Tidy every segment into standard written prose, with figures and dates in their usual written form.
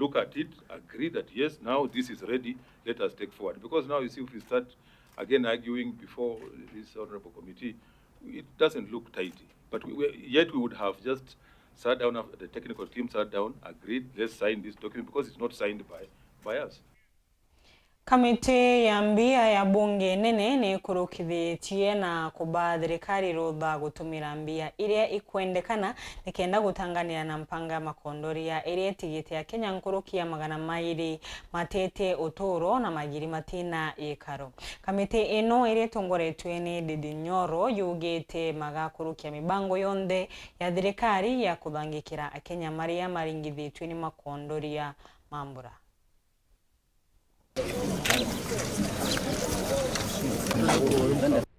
look at it, agree that yes, now this is ready, let us take forward. Because now you see, if we start again arguing before this honorable committee, it doesn't look tidy. But yet we would have just sat down, after the technical team sat down, agreed, let's sign this document because it's not signed by us. Kamiti ya mbia ya bunge nene ni kurukithitie na kuba thirikari rutha gutumira mbia iria ikwendekana nikenda gutanganira na mpanga makondoria iria itigite ya Kenya nkurukia magana mairi matete uturo na magiri matina ikaro. Kamiti ino iria tongoretwe ni Ndindi Nyoro yugite magakurukia mibango yonde ya thirikari ya kuthangikira Kenya maria maringithitwe ni makondoria mambura.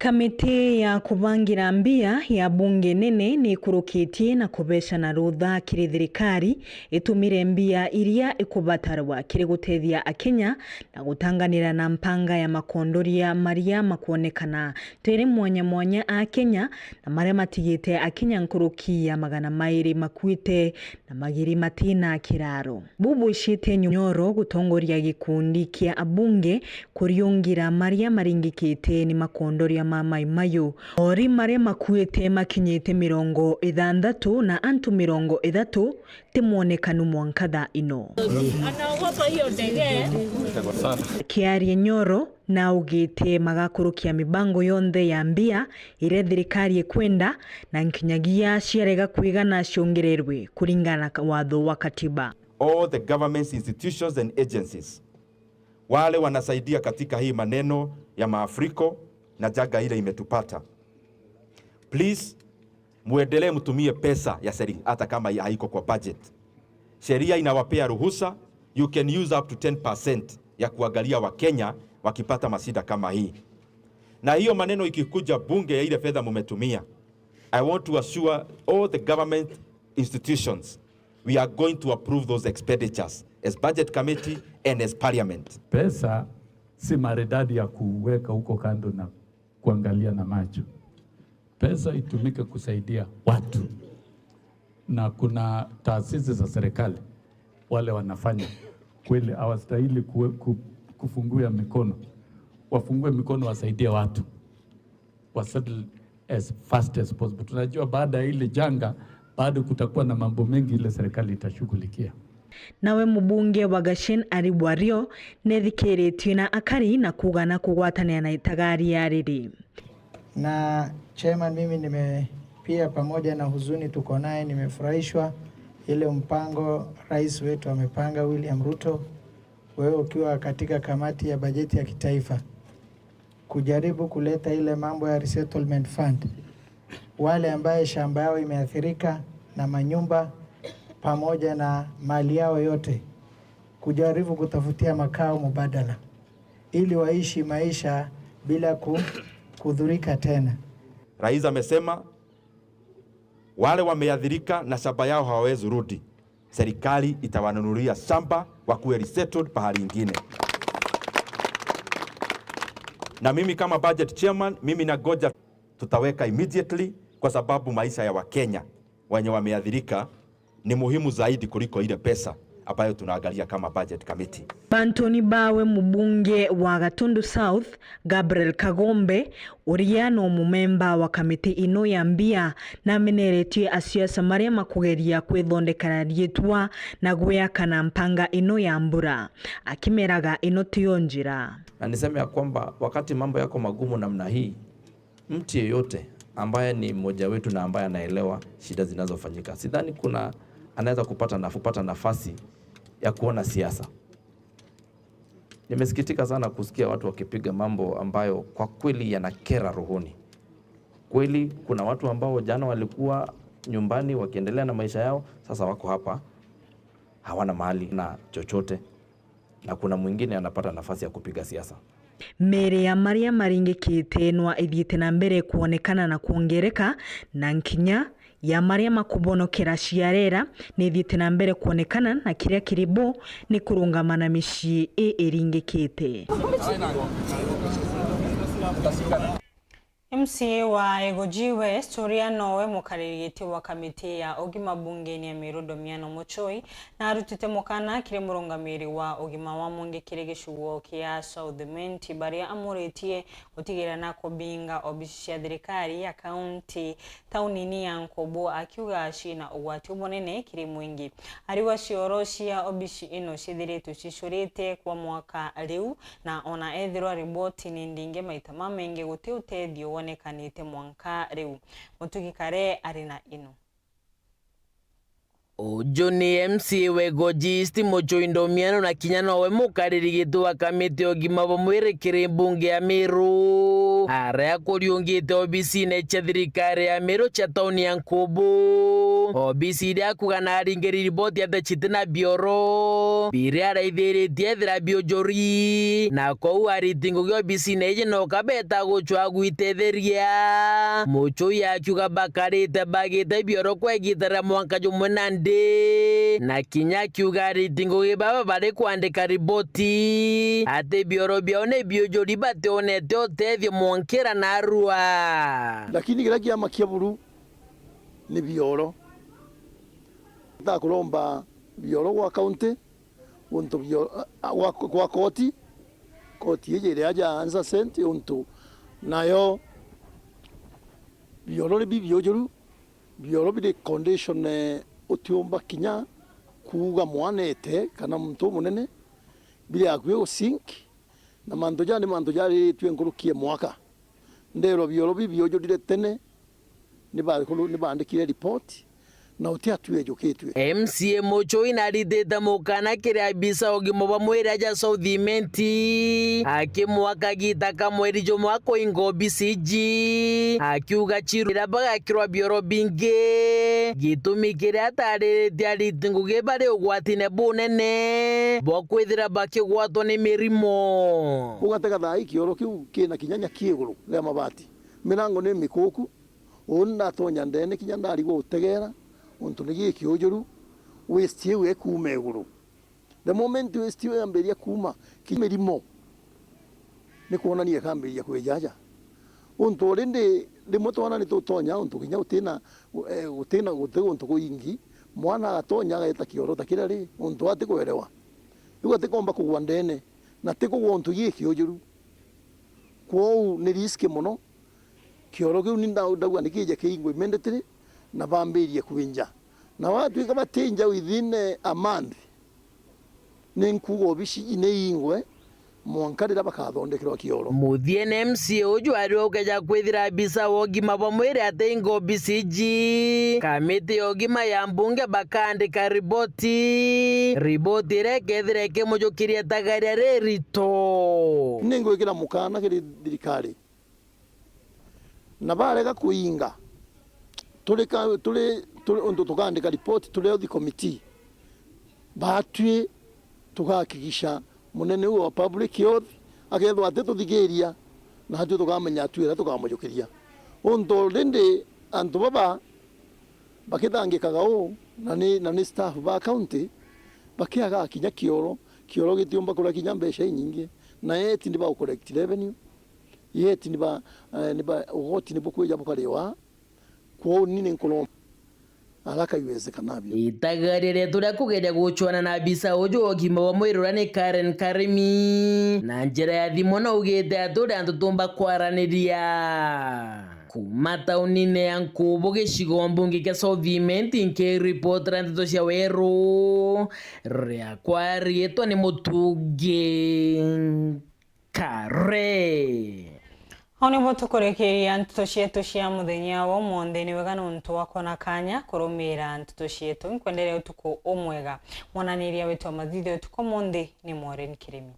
Kamiti ya kubangira mbia ya bunge nene ni kurukitie na kubesha na rutha kiri thirikari itumire mbia iria ikubatarwa kiri gutethia Akenya na gutanganira na mpanga ya makondoria maria makuonekana tiri mwanya a Kenya na maria matigite Akenya nkurukia magana mairi makuite na magiri matina kiraro. Bubu ishite Nyoro gutongoria gikundi kia abunge kuriungira maria maringikite ni makondoria Mai Mayo ori maria makuite makinyite 60 na antu 30 timuonekanu mwankatha ino. Anaogopa hiyo ndege. Kiarie Nyoro na ugite magakurukia mibango yonde ya mbia ire thirikari ekwenda na nkinyagia ciarega kuigana ciongererwe kuringana watho wa katiba. All the government institutions and agencies wale wanasaidia katika hii maneno ya maafriko na jaga ile imetupata. Please muendelee mtumie pesa ya serikali hata kama haiko kwa budget. Sheria inawapea ruhusa, you can use up to 10% ya kuangalia wa Kenya wakipata masida kama hii. Na hiyo maneno ikikuja bunge ya ile fedha mumetumia, I want to assure all the government institutions we are going to approve those expenditures as budget committee and as parliament. Pesa si maridadi ya kuweka huko kando na kuangalia na macho. Pesa itumike kusaidia watu. Na kuna taasisi za serikali wale wanafanya kweli hawastahili kufungua mikono. Wafungue mikono wasaidie watu. Wasettle as fast as possible. Tunajua baada ya ile janga bado kutakuwa na mambo mengi ile serikali itashughulikia. Nawe mubunge wa Gashin Aribwario nethikiritio na akari na kugana kugwatania na itagari ya riri. Na chairman, mimi pia pamoja na huzuni tuko naye, nimefurahishwa ile mpango rais wetu amepanga William Ruto, wewe ukiwa katika kamati ya bajeti ya kitaifa, kujaribu kuleta ile mambo ya resettlement fund, wale ambaye shamba yao imeathirika na manyumba pamoja na mali yao yote, kujaribu kutafutia makao mbadala ili waishi maisha bila kudhurika tena. Rais amesema wale wameathirika na shamba yao hawawezi rudi, serikali itawanunulia shamba wakuwe resettled pahali ingine. Na mimi kama budget chairman, mimi nagoja tutaweka immediately, kwa sababu maisha ya Wakenya wenye wameathirika ni muhimu zaidi kuliko ile pesa ambayo tunaangalia kama budget committee. Bantoni Bawe mubunge wa Gatundu South Gabriel Kagombe uriano mumemba wa kamiti ino ya mbia na meneretie asiasa maria makugeria kwithondekana rietwa na gweyakana mpanga ino ya mbura akimeraga ino tiyo njira. Na niseme ya kwamba wakati mambo yako magumu namna hii, mtu yeyote ambaye ni mmoja wetu na ambaye anaelewa shida zinazofanyika, sidhani kuna anaweza kupata nafasi ya kuona siasa. Nimesikitika sana kusikia watu wakipiga mambo ambayo kwa kweli yanakera rohoni. Kweli kuna watu ambao jana walikuwa nyumbani wakiendelea na maisha yao, sasa wako hapa hawana mahali na chochote, na kuna mwingine anapata nafasi ya kupiga siasa. Mere ya maria maringikite nwa ithiite na mbere kuonekana na kuongereka na nkinya ya maria makubonokera ciarera ni ithiite na mbere kuonekana na kiria kiribo ni kurungamana micii iringikite. MCA wa Egoji West Uria Nowe mukarigiti wa kamiti ya ogima bungeni ya Mirudo Miano Muchoi na arutite mukana kire murungamiri wa ogima wa munge kire gishugo kia South Menti baria amuretie gutigira na kubinga obisi ya thirikari ya county taunini ya Nkobo akiuga ashina ugwati ubonene kire mwingi ariwa ciorocia obisi ino cithiretu cicurite kwa mwaka riu na ona ethirwa riboti ni ndinge maita mamenge guti uteithio wonekanite mwanka riu mutugikare arina ino Ujuni MCA wa Egoji East Muchoi Miano na kinyana we mukaririgitu wa kamiti ogima bo mwire kire bunge ya Meru ara kuriungite obisi ne thirikari ya Meru cha tauni ya Nkobo obisi ya kugana aringeri riboti ya chitina bioro biri araithiritie thira biojori na kou aritingo gyo obisi ne no kabeta guchwa gwitetheria Muchoi akiuga bakarite bagite bioro kwegitara mwanka jumwenande na kinya kiuga ritingo gibaba bare kuandika riboti ate bioro bione biojori bateonete otethio mwankera na arua lakini gira kiama kia buru ni bioro ta kulomba bioro wa county unto bioro wa koti ile aja anza senti unto nayo bioro ni biojoru bioro bi condition utiomba kinya kuga mwanete kana mtu munene bile akwe sink na manto jari twengurukie mwaka ndero bioro bibyo dire tene ni bandikire report na utia tuejukitwe MCA Muchoi na rideta mukana kire abisa ogimo ba mwira ja South Menti akimwaka gita kamweri jo mwako ingo BCG akiuga chirira baga kirwa bioro binge gitumikire atare diari tinguge bare ugwatine bunene bokwithira bakigwato ni mirimo ugatega thai kioro kiu kina kinyanya kieguru ya mabati mirango ni mikuku onna tonya ndene kinyanda ari gutegera untu nigi kiojoru waste we kume eguru the moment waste we amberia kuma kimerimo ni kuonania kamberia kwejaja untu rinde limotwana ni totonya untu kinya utena untu kuingi mwana atonya gaita kioro takira ri untu ati kuerewa yuko tekomba kugwa ndene na teko untu gikiojoru kwou ni risk muno kioro kiu ndagwa nikije kiingwe mendetire na bambirie kuinja na watu ikabatinja within a month ninkugo bishi ineingwe mwankarira bakathondekirwa kioro muthie MCA uju ari ukeja kwithira bisa wogima bo mwire ate ingo BCG kamiti ogima ya mbunge bakandika riboti rekethire kemujukirie tagaria rerito ningwikira mukana kiri thirikari na barega kuinga tuli undu tukandika report tuli the committee batwi tukahakikisha munene wa public health akethwa ate tuthigiria na hatu tukamenya twira tukamujukiria undu rinde antu baba bakithangikaga na ni staff ba county bakiaga kinya kioro gitiumba kura kinya mbeca nyingi na yeti ndi ba collect revenue yeti ndi ba ugoti ndi bukweja bukariwa kwao nini nkolomba alaka iwezekanavyo itagarire turia kugeria guchwana na bisa uju ogima wa mwirura ni Karen Karimi na njira ya thimo na ugite aturi antu tumba kwaraniria kuma taunine ya Nkobo gicigo mbunge kia South Menti nke report ranto cia weru ria kwarietwa ni Mutugi Kare Hone boto kurekeria ntuto cietu cia muthenya wa monde ni wega nuntu wako na kanya kurumira ntuto cietu nkwendelea utuko umwega mwananiria wetu wa mathitho utuko monde ni Maureen Kirimi.